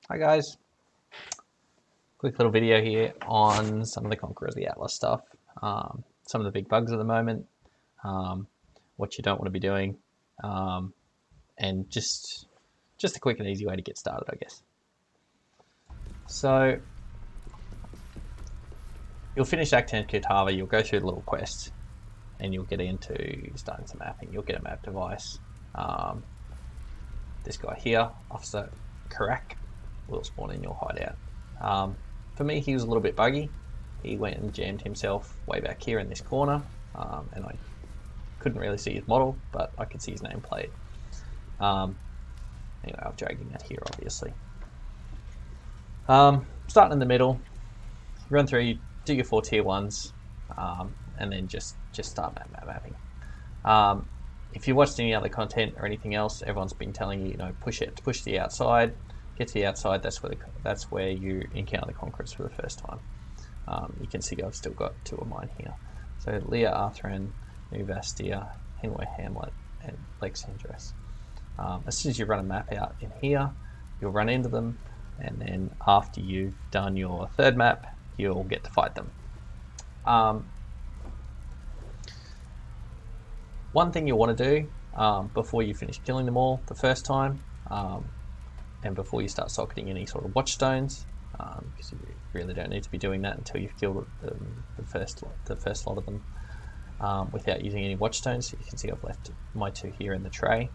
Hi guys, quick little video here on some of the Conquerors of the Atlas stuff, some of the big bugs at the moment, um, what you don't want to be doing, um, and just a quick and easy way to get started, I guess. So you'll finish Act 10 Kitava, you'll go through the little quest, and you'll get into starting some mapping. You'll get a map device. This guy here, Officer Karak, will spawn in your hideout. For me, he was a little bit buggy. He went and jammed himself way back here in this corner, and I couldn't really see his model, but I could see his nameplate. Anyway, I'm dragging that here, obviously. Starting in the middle, run through, you do your 4 tier 1s, and then just start mapping. If you watched any other content or anything else, everyone's been telling you, push to the outside. Get to the outside. That's where you encounter the Conquerors for the first time. You can see I've still got 2 of mine here. So Leah Arthur, New Vastia, Henway Hamlet, and Lexandros. As soon as you run a map out in here, you'll run into them, and then after you've done your 3rd map, you'll get to fight them. One thing you'll want to do before you finish killing them all the first time, and before you start socketing any sort of watchstones, because you really don't need to be doing that until you've killed the first lot of them without using any watchstones. You can see I've left my 2 here in the tray.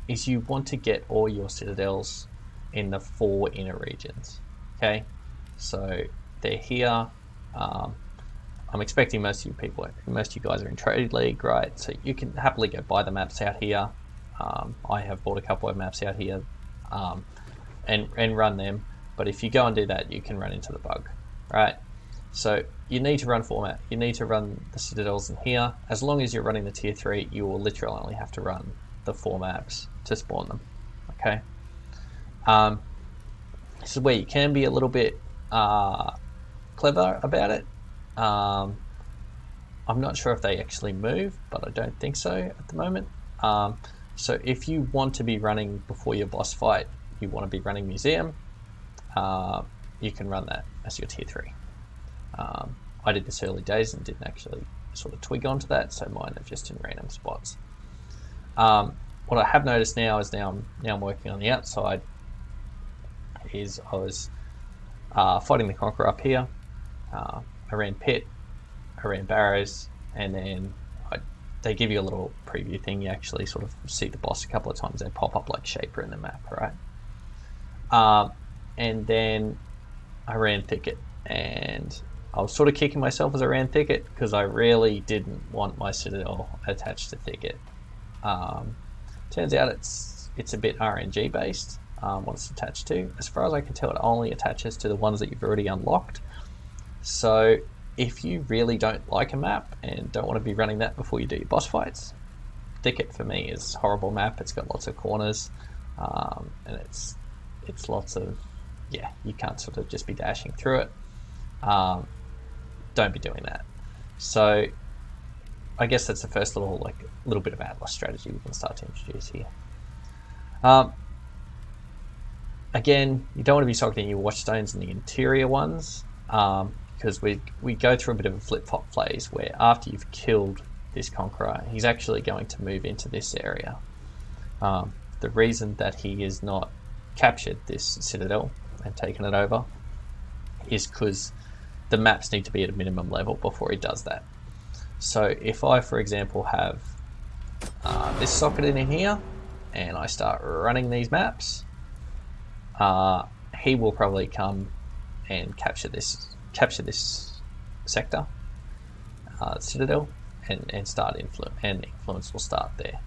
Is you want to get all your citadels in the 4 inner regions. Okay, so they're here. I'm expecting most of you guys are in Trade League, right? So you can happily go buy the maps out here. I have bought a couple of maps out here and run them. But if you go and do that, you can run into the bug, right? So you need to run format. You need to run the citadels in here. As long as you're running the tier 3, you will literally only have to run the 4 maps to spawn them. Okay. This is where you can be a little bit clever about it. I'm not sure if they actually move, but I don't think so at the moment. So if you want to be running before your boss fight, you want to be running Museum, you can run that as your tier 3. I did this early days and didn't actually sort of twig onto that, so mine are just in random spots. What I have noticed now is now I'm working on the outside, is I was fighting the Conqueror up here. I ran Pit, I ran Barrows, and then they give you a little preview thing. You actually sort of see the boss a couple of times. They pop up like Shaper in the map, right? And then I ran Thicket, and I was sort of kicking myself as I ran Thicket because I really didn't want my Citadel attached to Thicket. Turns out it's a bit RNG based, what it's attached to. As far as I can tell, it only attaches to the ones that you've already unlocked. So if you really don't like a map and don't want to be running that before you do your boss fights, Thicket for me is a horrible map. It's got lots of corners, and it's lots of, you can't sort of just be dashing through it. Don't be doing that. So I guess that's the first little bit of Atlas strategy we can start to introduce here. Again, you don't want to be socketing your watchstones in the interior ones, because we go through a bit of a flip-flop phase where after you've killed this Conqueror, he's actually going to move into this area. The reason that he has not captured this Citadel and taken it over is because the maps need to be at a minimum level before he does that. So if I, for example, have this socket in here and I start running these maps, he will probably come and capture this sector, Citadel, and start influence will start there.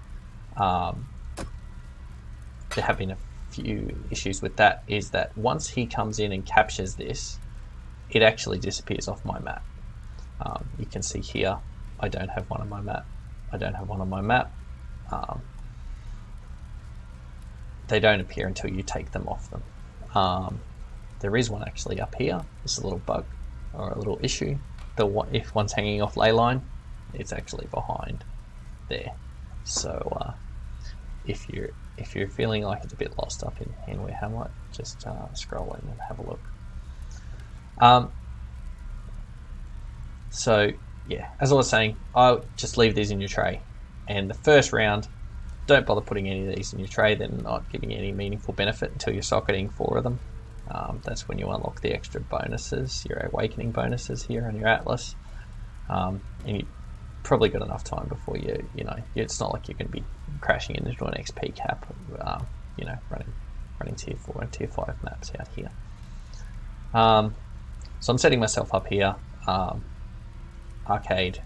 There have been a few issues with that, is that once he comes in and captures this, it actually disappears off my map. You can see here, I don't have one on my map. They don't appear until you take them off them. There is one actually up here. This is a little bug or a little issue. If one's hanging off ley line, it's actually behind there. So if you're if you're feeling like it's a bit lost up in Hanway Hamlet, just scroll in and have a look. So yeah, as I was saying, I'll just leave these in your tray. And the first round, don't bother putting any of these in your tray. They're not giving you any meaningful benefit until you're socketing 4 of them. That's when you unlock the extra bonuses, your awakening bonuses here on your Atlas. And you probably got enough time before you know, it's not like you're going to be crashing into an XP cap, you know, running tier 4 and tier 5 maps out here. So I'm setting myself up here, Arcade,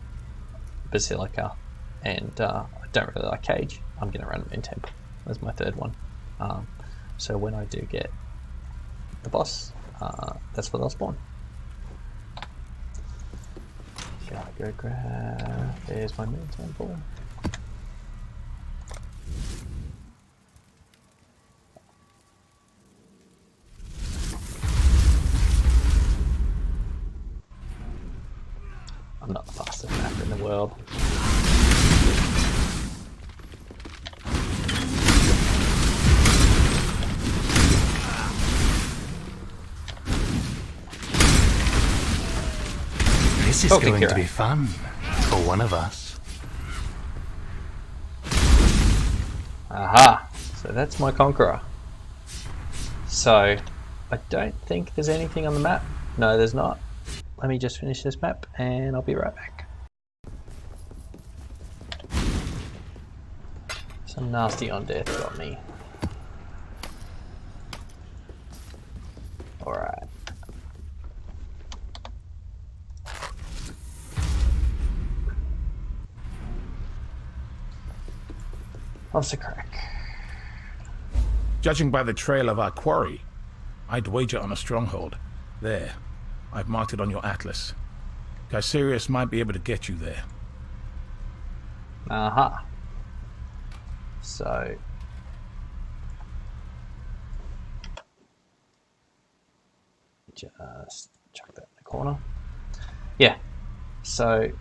Basilica, and I don't really like Cage. I'm going to run in Temple as my third one. So when I do get the boss, that's where I'll spawn. Gotta go grab, there's my main temple. I'm not the fastest mapper in the world. This is going to be fun for one of us. Aha! So that's my Conqueror. So I don't think there's anything on the map. No, there's not. Let me just finish this map and I'll be right back. Some nasty undeath got me. Alright. What's the crack? Judging by the trail of our quarry, I'd wager on a stronghold. There. I've marked it on your atlas. Caesarius might be able to get you there. Aha. So just chuck that in the corner. Yeah. So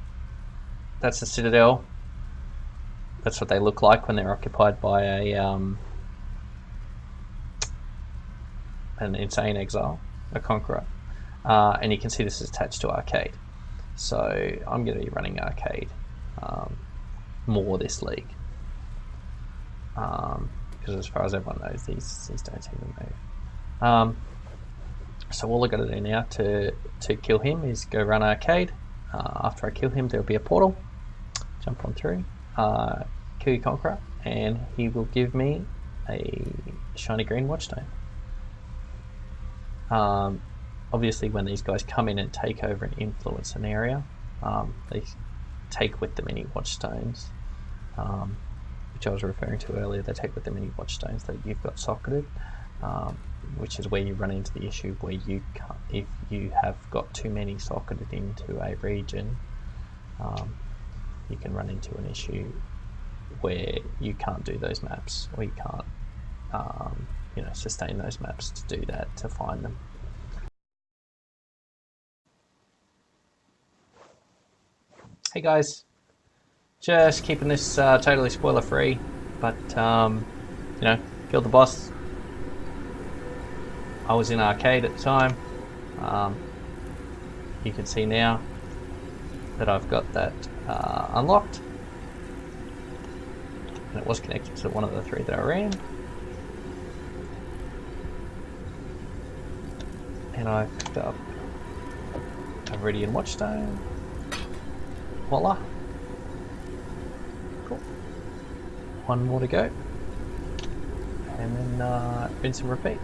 that's the Citadel. That's what they look like when they're occupied by an insane exile, a conqueror. And you can see this is attached to Arcade. So I'm going to be running Arcade more this league. Because as far as everyone knows, these don't seem to move. So all I've got to do now to kill him is go run Arcade. After I kill him, there'll be a portal. Jump on through. Kill your Conqueror, and he will give me a shiny green watchstone. Obviously, when these guys come in and take over and influence an area, they take with them any watchstones, which I was referring to earlier. They take with them any watchstones that you've got socketed, which is where you run into the issue where you can't, if you have got too many socketed into a region, you can run into an issue where you can't do those maps, or you can't you know, sustain those maps to do that, to find them. Hey guys, just keeping this totally spoiler free, but you know, killed the boss. I was in Arcade at the time. You can see now that I've got that unlocked, and it was connected to one of the 3 that I ran. And I picked up a Viridian Watchstone. Voila. Cool. One more to go. And then rinse and repeat.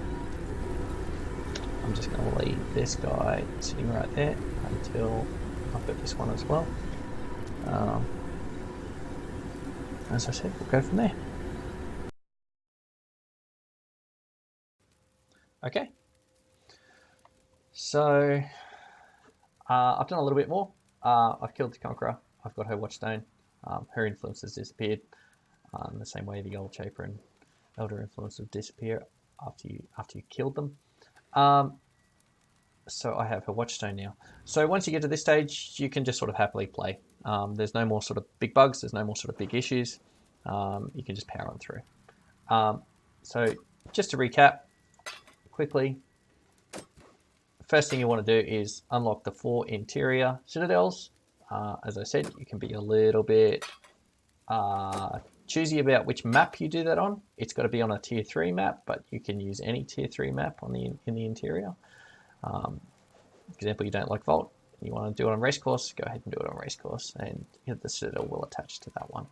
I'm just going to leave this guy sitting right there until I've got this one as well. As I said, we'll go from there. Okay. So I've done a little bit more. I've killed the Conqueror. I've got her Watchstone. Her influence has disappeared. The same way the Old Shaper and Elder influence will disappear after you killed them. So I have her Watchstone now. So once you get to this stage, you can just sort of happily play. There's no more sort of big bugs. There's no more sort of big issues. You can just power on through. So just to recap quickly, first thing you want to do is unlock the 4 interior citadels. As I said, you can be a little bit choosy about which map you do that on. It's got to be on a tier 3 map, but you can use any tier 3 map in the interior. For example, you don't like Vault, you want to do it on Racecourse, go ahead and do it on Racecourse, and the citadel will attach to that one.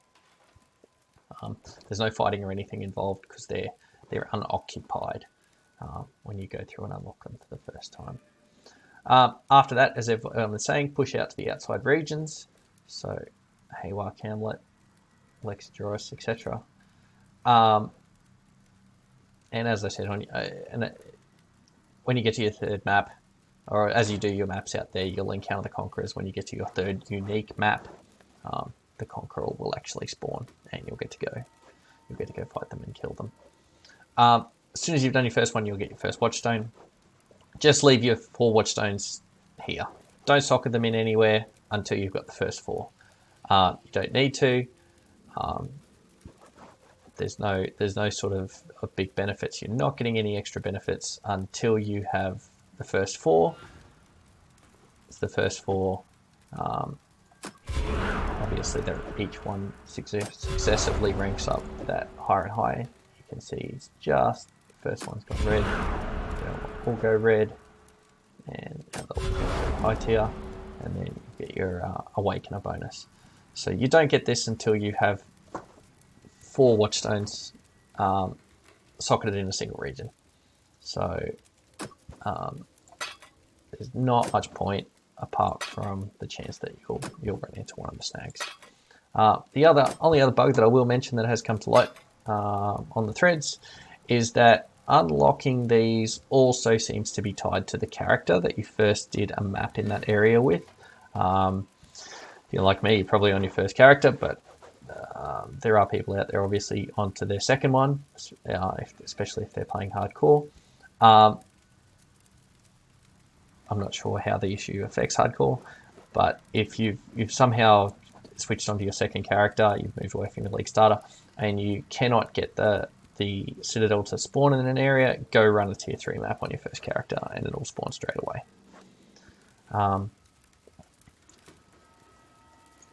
There's no fighting or anything involved because they're unoccupied when you go through and unlock them for the first time. After that, as everyone was saying, push out to the outside regions. So Haywire, Camlet, Lex, Joris, etc. And as I said, when you get to your third map, or as you do your maps out there, you'll encounter the Conquerors. When you get to your third unique map, the Conqueror will actually spawn, and you'll get to go. You'll get to go fight them and kill them. As soon as you've done your first one, you'll get your first Watchstone. Just leave your 4 Watchstones here. Don't socket them in anywhere until you've got the first 4. You don't need to. There's no sort of big benefits. You're not getting any extra benefits until you have the first 4. It's the first 4. Obviously, each one successively ranks up that higher and higher. You can see it's just the first one's gone red. They'll all go red, and they'll go high tier, and then you get your Awakener bonus. So you don't get this until you have 4 Watchstones socketed in a single region. So there's not much point apart from the chance that you'll run into one of the snags. The only other bug that I will mention that has come to light on the threads is that unlocking these also seems to be tied to the character that you first did a map in that area with. If you're like me, you're probably on your first character, but there are people out there obviously onto their second one, especially if they're playing hardcore. I'm not sure how the issue affects hardcore, but if you've somehow switched onto your second character, you've moved away from your league starter, and you cannot get the citadel to spawn in an area, go run a tier 3 map on your first character and it'll spawn straight away. And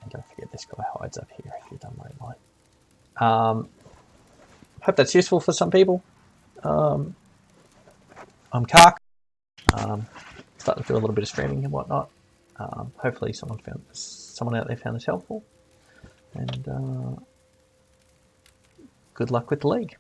don't forget this guy hides up here if you've done Leyline. Hope that's useful for some people. I'm Kark. Starting to do a little bit of streaming and whatnot. Hopefully someone out there found this helpful. And good luck with the league.